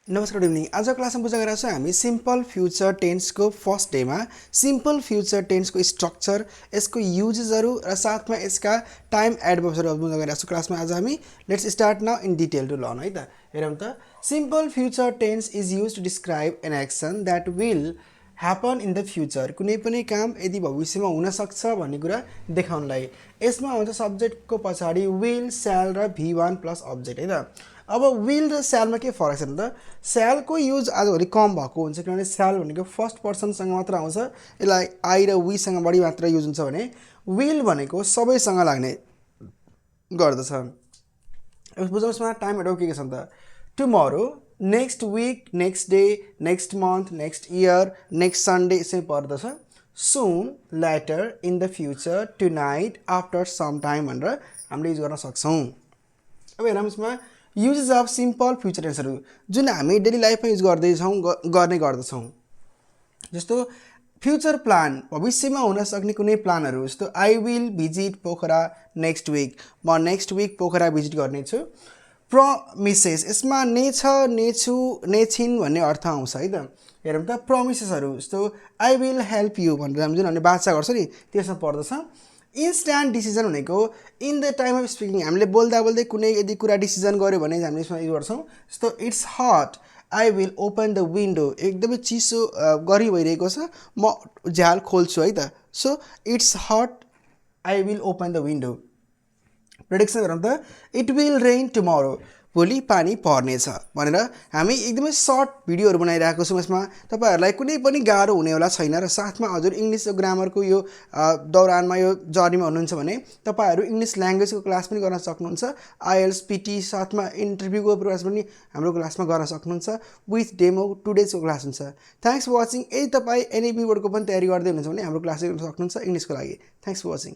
नमस्कार, good evening. आज क्लासमा बुझा गरेको छौँ हामी सिम्पल फ्युचर टेन्सको फर्स्ट डेमा सिम्पल फ्युचर टेन्सको स्ट्रक्चर, यसको युजेसहरू र साथमा यसका टाइम एडभर्ब्सहरू बुझा गरिरहेको छौँ क्लासमा। आज हामी let's start now in detail to learn है त। हेरौँ त, simple future tense is use to describe an action that will happen in the future. कुनै पनि काम यदि भविष्यमा हुनसक्छ भन्ने कुरा देखाउनलाई। यसमा हुन्छ सब्जेक्टको पछाडि विल, स्याल र V1 प्लस अब्जेक्ट है त। अब विल र स्यालमा के फरक छ त, स्यालको युज आजभोलि कम भएको हुन्छ किनभने स्याल भनेको फर्स्ट पर्सनसँग मात्र आउँछ, यसलाई आई र वीसँग बढी मात्र युज हुन्छ भने विल भनेको सबैसँग लाग्ने गर्दछ। बुझाउँ यसमा टाइमहरू के छ त, tomorrow, next week, next day, next month, next year, next Sunday यसै पर्दछ। Soon, later, in the future, tonight, after some time भनेर हामीले युज गर्न सक्छौँ। अब हेरौँ यसमा युजेस अफ सिम्पल फ्युचर टेन्सहरू जुन हामी डेली लाइफमा युज गर्ने गर्दछौँ। जस्तो फ्युचर प्लान, भविष्यमा हुन सक्ने कुनै प्लानहरू, जस्तो I will visit Pokhara next week, म नेक्स्ट विक पोखरा भिजिट गर्नेछु। प्रमिसेस, यसमा ने छ, ने छु, ने छिन् भन्ने अर्थ आउँछ है त। हेरौँ त, प्रमिसेसहरू जस्तो आई विल हेल्प यु भनेर जुन हामीले बाचा गर्छ नि त्यसमा पर्दछ। इन्स्ट्यान्ट डिसिजन भनेको in the time of speaking, हामीले बोल्दा बोल्दै कुनै यदि कुरा डिसिजन गऱ्यो भने हामीले यसमा युज गर्छौँ। जस्तो it's hot, I will open the window, एकदमै चिसो गरी भइरहेको छ, म झ्याल खोल्छु है त। So it's hot, I will open the window. Prediction गरौँ त, इट विल रेन टुमरो, भोलि पानी पर्नेछ भनेर हामी एकदमै सर्ट भिडियोहरू बनाइरहेको छौँ। यसमा तपाईँहरूलाई कुनै पनि गाह्रो हुनेवाला छैन र साथमा हजुर इङ्ग्लिस ग्रामरको यो दौरानमा यो जर्नीमा हुनुहुन्छ भने तपाईँहरू इङ्ग्लिस ल्याङ्ग्वेजको क्लास पनि गर्न सक्नुहुन्छ। आइएल्स, पिटी साथमा इन्टरभ्यूको क्लास पनि हाम्रो क्लासमा गर्न सक्नुहुन्छ। विथ डेमो 2 डेजको क्लास हुन्छ। Thanks for watching. यदि तपाईँ एनएबी बोर्डको पनि तयारी गर्दै हुनुहुन्छ भने हाम्रो क्लास गर्न सक्नुहुन्छ इङ्ग्लिसको लागि। Thanks for watching.